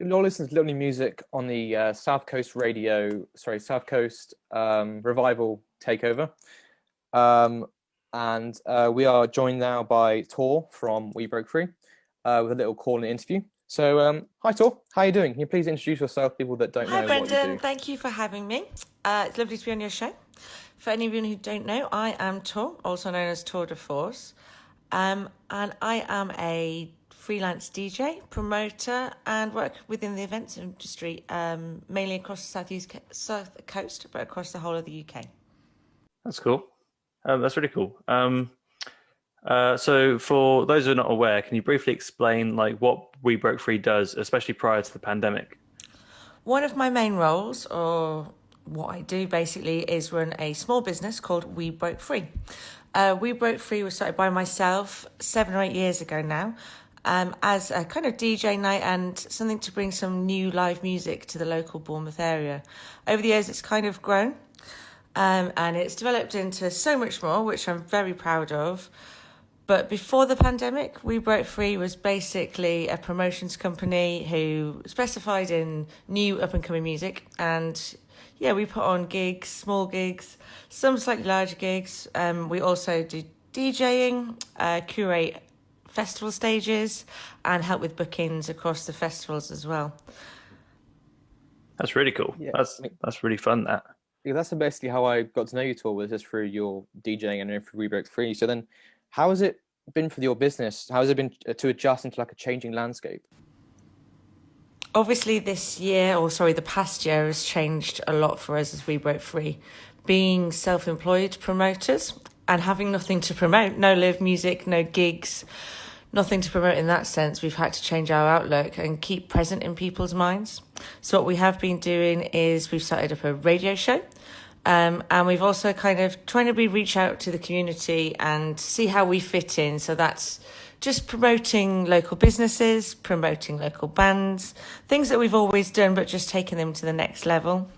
you're listening to Little Music on the South Coast Radio, sorry, South Coast Revival Takeover. Um, and we are joined now by Tor from We Broke Free with a little call and interview. So, hi Tor, how are you doing? Can you please introduce yourself, people that don't Hi, know what you Brendan. do? Thank you for having me. It's lovely to be on your show. For any of you who don't know, I am Tor, also known as Tour de Force, and I am a freelance DJ, promoter, and work within the events industry, mainly across the south coast, but across the whole of the UK. That's cool. That's really cool. So for those who are not aware, can you briefly explain what We Broke Free does, especially prior to the pandemic? One of my main roles, or what I do basically, is run a small business called We Broke Free. We Broke Free was started by myself 7 or 8 years ago now, as a kind of DJ night and something to bring some new live music to the local Bournemouth area. Over the years, it's kind of grown, and it's developed into so much more, which I'm very proud of. But before the pandemic, We Broke Free was basically a promotions company who specified in new up-and-coming music. And yeah, we put on gigs, small gigs, some slightly larger gigs. We also do DJing, curate festival stages, and help with bookings across the festivals as well. That's really cool. Yeah, That's really fun, that. Yeah, that's basically how I got to know you, Tor, was just through your DJing and through We Broke Free. So then, how has it been for your business? How has it been to adjust into like a changing landscape? Obviously, the past year has changed a lot for us as We Broke Free. Being self-employed promoters and having nothing to promote, no live music, no gigs, nothing to promote in that sense, we've had to change our outlook and keep present in people's minds. So what we have been doing is we've started up a radio show. And we've also kind of trying to reach out to the community and see how we fit in. So that's just promoting local businesses, promoting local bands, things that we've always done, but just taking them to the next level.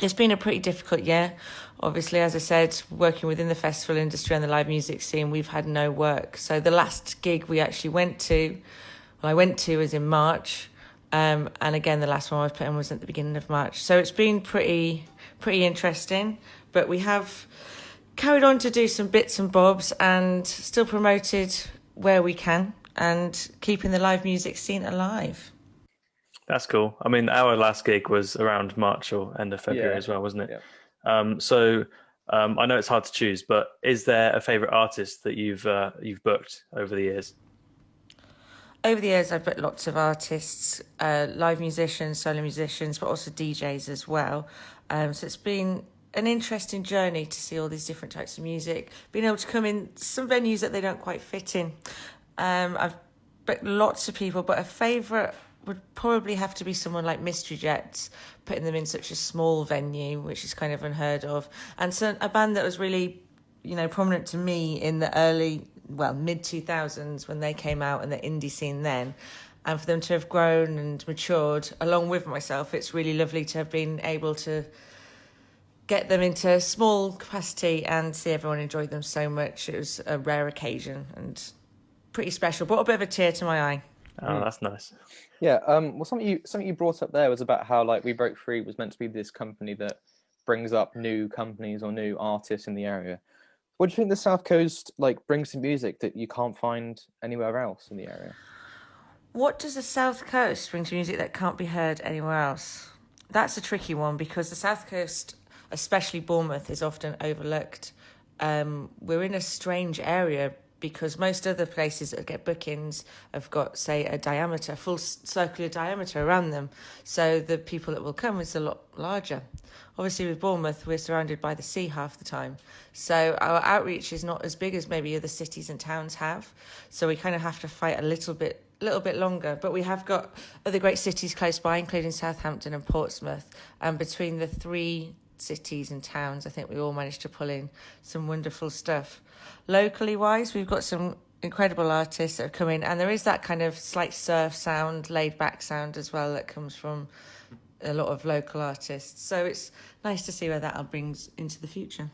It's been a pretty difficult year. Obviously, as I said, working within the festival industry and the live music scene, we've had no work. So the last gig we actually went to was in March. And again, the last one I was put in was at the beginning of March. So it's been pretty interesting, but we have carried on to do some bits and bobs and still promoted where we can and keeping the live music scene alive. That's cool. I mean, our last gig was around March or end of February as well, wasn't it? Yeah. I know it's hard to choose, but is there a favorite artist that you've booked over the years? Over the years, I've booked lots of artists, live musicians, solo musicians, but also DJs as well. So it's been an interesting journey to see all these different types of music, being able to come in some venues that they don't quite fit in. I've booked lots of people, but a favourite would probably have to be someone like Mystery Jets, putting them in such a small venue, which is kind of unheard of. And so a band that was really, prominent to me in the mid-2000s when they came out in the indie scene then. And for them to have grown and matured along with myself, it's really lovely to have been able to get them into small capacity and see everyone enjoy them so much. It was a rare occasion and pretty special. Brought a bit of a tear to my eye. Oh, that's nice. Yeah. Well, something you brought up there was about how like We Broke Free was meant to be this company that brings up new companies or new artists in the area. What do you think the South Coast brings to music that you can't find anywhere else in the area? What does the South Coast bring to music that can't be heard anywhere else? That's a tricky one because the South Coast, especially Bournemouth, is often overlooked. We're in a strange area because most other places that get bookings have got, say, a full circular diameter around them. So the people that will come is a lot larger. Obviously, with Bournemouth, we're surrounded by the sea half the time. So our outreach is not as big as maybe other cities and towns have. So we kind of have to fight a little bit longer. But we have got other great cities close by, including Southampton and Portsmouth. And between the three cities and towns, I think we all managed to pull in some wonderful stuff. Locally wise, we've got some incredible artists that have come in, and there is that kind of slight surf sound, laid back sound as well that comes from a lot of local artists. So it's nice to see where that brings into the future.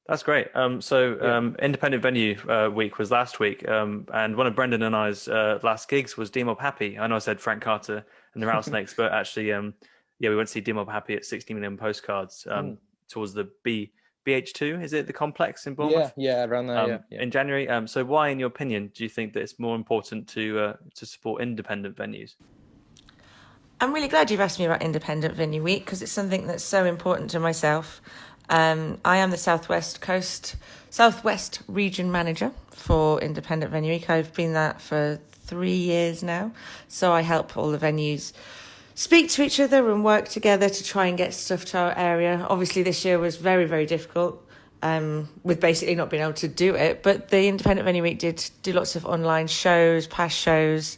That's great. Independent Venue Week was last week, and one of Brendan and I's last gigs was D-Mob Happy. I know I said Frank Carter and the Rattlesnakes, but actually, we went to see D-Mob Happy at 60 Million Postcards towards the BH2. Is it the complex in Bournemouth? Yeah, around there. In January. So, why, in your opinion, do you think that it's more important to support independent venues? I'm really glad you've asked me about Independent Venue Week because it's something that's so important to myself. I am the Southwest Region Manager for Independent Venue Week. I've been that for 3 years now. So I help all the venues speak to each other and work together to try and get stuff to our area. Obviously, this year was very, very difficult with basically not being able to do it. But the Independent Venue Week did do lots of online shows, past shows,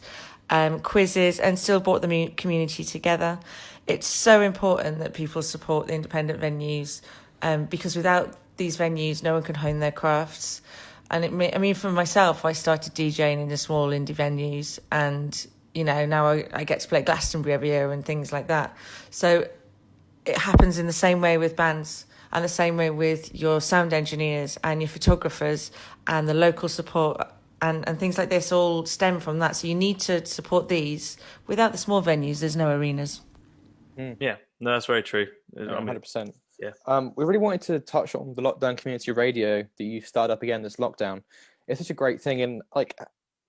quizzes, and still brought the community together. It's so important that people support the independent venues because without these venues, no one can hone their crafts. And for myself, I started DJing in the small indie venues, and now I get to play Glastonbury every year and things like that. So it happens in the same way with bands and the same way with your sound engineers and your photographers and the local support. And things like this all stem from that. So you need to support these. Without the small venues, there's no arenas. Yeah, no, that's very true. 100%. Yeah. We really wanted to touch on the lockdown community radio that you started up again this lockdown. It's such a great thing. And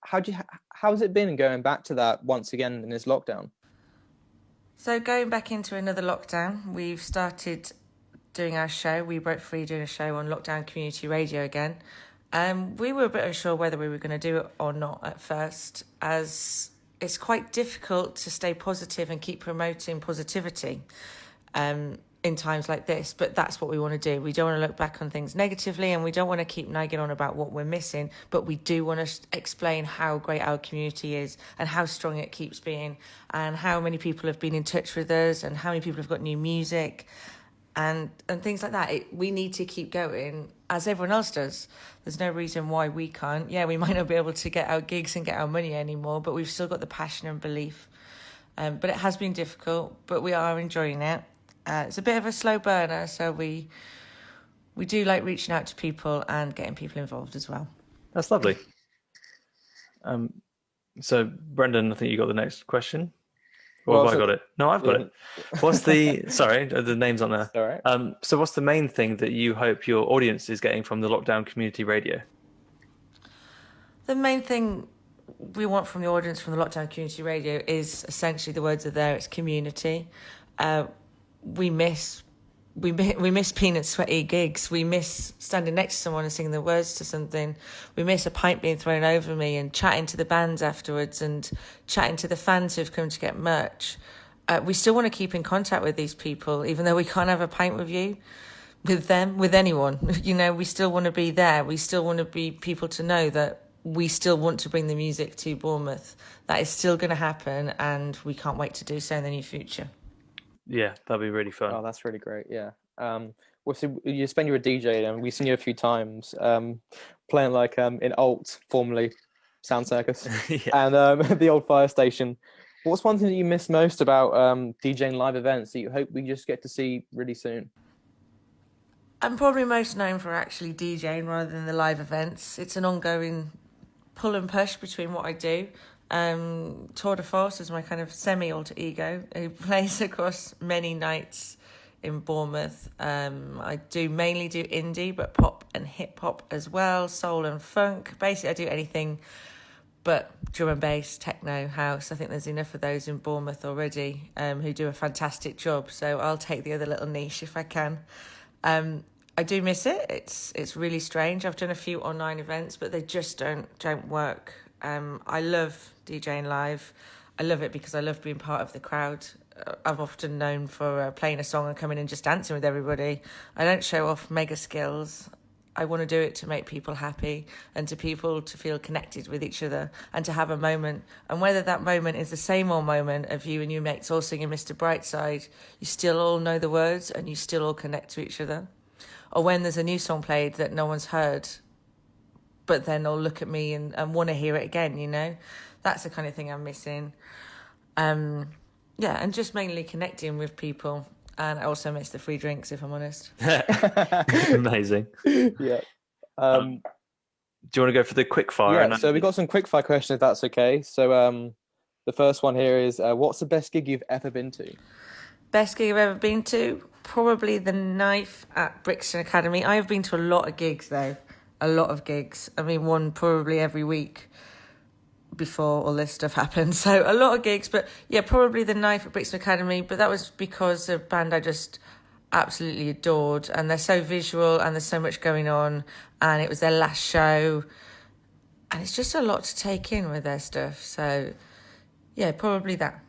how's it been going back to that once again in this lockdown? So going back into another lockdown, we've started doing our show. We broke free doing a show on lockdown community radio again. We were a bit unsure whether we were going to do it or not at first, as it's quite difficult to stay positive and keep promoting positivity in times like this. But that's what we want to do. We don't want to look back on things negatively, and we don't want to keep nagging on about what we're missing. But we do want to explain how great our community is and how strong it keeps being and how many people have been in touch with us and how many people have got new music and things like that. We need to keep going as everyone else does. There's no reason why we can't. Yeah, we might not be able to get our gigs and get our money anymore, but we've still got the passion and belief. But it has been difficult, but we are enjoying it. It's a bit of a slow burner, so we do like reaching out to people and getting people involved as well. That's lovely. So, Brendan, I think you got the next question. Or have I got it? No, I've got it. What's the... Sorry, the name's on there. All right. So what's the main thing that you hope your audience is getting from the lockdown community radio? The main thing we want from the audience from the lockdown community radio is essentially, the words are there, it's community. We miss peanut sweaty gigs. We miss standing next to someone and singing the words to something. We miss a pint being thrown over me and chatting to the bands afterwards and chatting to the fans who've come to get merch. We still want to keep in contact with these people, even though we can't have a pint with you, with them, with anyone. We still want to be there. We still want to be people to know that we still want to bring the music to Bournemouth. That is still going to happen, and we can't wait to do so in the near future. Yeah, that'd be really fun. Oh, that's really great. Yeah. So you spend you're a DJ, and we've seen you a few times playing in Alt, formerly Sound Circus, and the old fire station. What's one thing that you miss most about DJing live events that you hope we just get to see really soon? I'm probably most known for actually DJing rather than the live events. It's an ongoing pull and push between what I do. Tour de Force is my kind of semi-alter ego who plays across many nights in Bournemouth. I mainly do indie, but pop and hip hop as well, soul and funk. Basically, I do anything but drum and bass, techno, house. I think there's enough of those in Bournemouth already who do a fantastic job. So I'll take the other little niche if I can. I do miss it. It's really strange. I've done a few online events, but they just don't work. I love DJing live. I love it because I love being part of the crowd. I've often known for playing a song and coming and just dancing with everybody. I don't show off mega skills. I want to do it to make people happy and to people to feel connected with each other and to have a moment. And whether that moment is the same old moment of you and your mates all singing Mr. Brightside, you still all know the words and you still all connect to each other. Or when there's a new song played that no one's heard, but then they'll look at me and want to hear it again, That's the kind of thing I'm missing. And just mainly connecting with people. And I also miss the free drinks, if I'm honest. Amazing. Yeah. Do you want to go for the quick fire? Yeah, so we got some quickfire questions, if that's okay. So the first one here is, what's the best gig you've ever been to? Best gig I've ever been to? Probably the Knife at Brixton Academy. I have been to a lot of gigs, though. A lot of gigs. I mean, one probably every week before all this stuff happened. So a lot of gigs, but yeah, probably the Knife at Brixton Academy. But that was because of a band I just absolutely adored, and they're so visual and there's so much going on, and it was their last show, and it's just a lot to take in with their stuff. So yeah, probably that.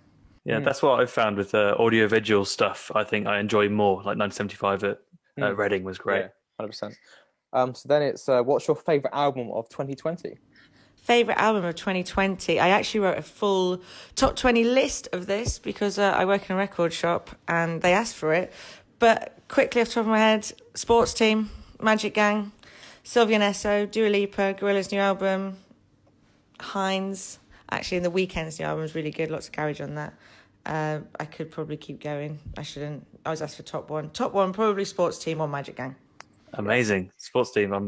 Yeah, that's what I've found with audio-visual stuff. I think I enjoy more. Like 1975 at Reading was great. Yeah, 100%. So then it's, what's your favourite album of 2020? Favourite album of 2020? I actually wrote a full top 20 list of this because I work in a record shop and they asked for it. But quickly off the top of my head, Sports Team, Magic Gang, Sylvia Nesso, Dua Lipa, Gorilla's new album, Heinz. Actually, in The Weeknd's new album is really good. Lots of garage on that. I could probably keep going. I shouldn't. I was asked for top one. Top one, probably Sports Team or Magic Gang. Amazing. Sports Team. I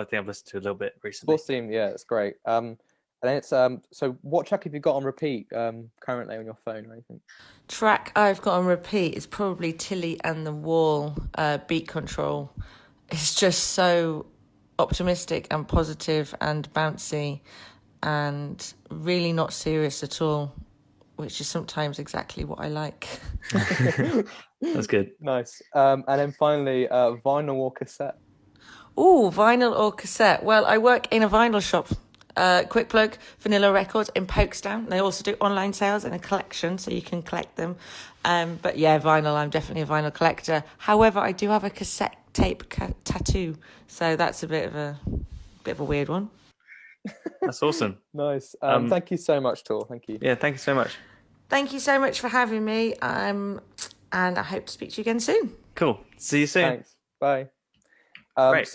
think I've listened to a little bit recently. Sports Team, yeah, it's great. And then it's so what track have you got on repeat currently on your phone or anything? Track I've got on repeat is probably Tilly and the Wall, Beat Control. It's just so optimistic and positive and bouncy and really not serious at all, which is sometimes exactly what I like. That's good. Nice. And then finally, vinyl or cassette? Ooh, vinyl or cassette? Well, I work in a vinyl shop. Quick plug, Vanilla Records in Folkestone. They also do online sales and a collection, so you can collect them. But yeah, vinyl, I'm definitely a vinyl collector. However, I do have a cassette tape tattoo, so that's a bit of a weird one. That's awesome. Nice. Thank you so much, Tor. Thank you. Yeah, thank you so much. Thank you so much for having me. And I hope to speak to you again soon. Cool. See you soon. Thanks. Bye. Great.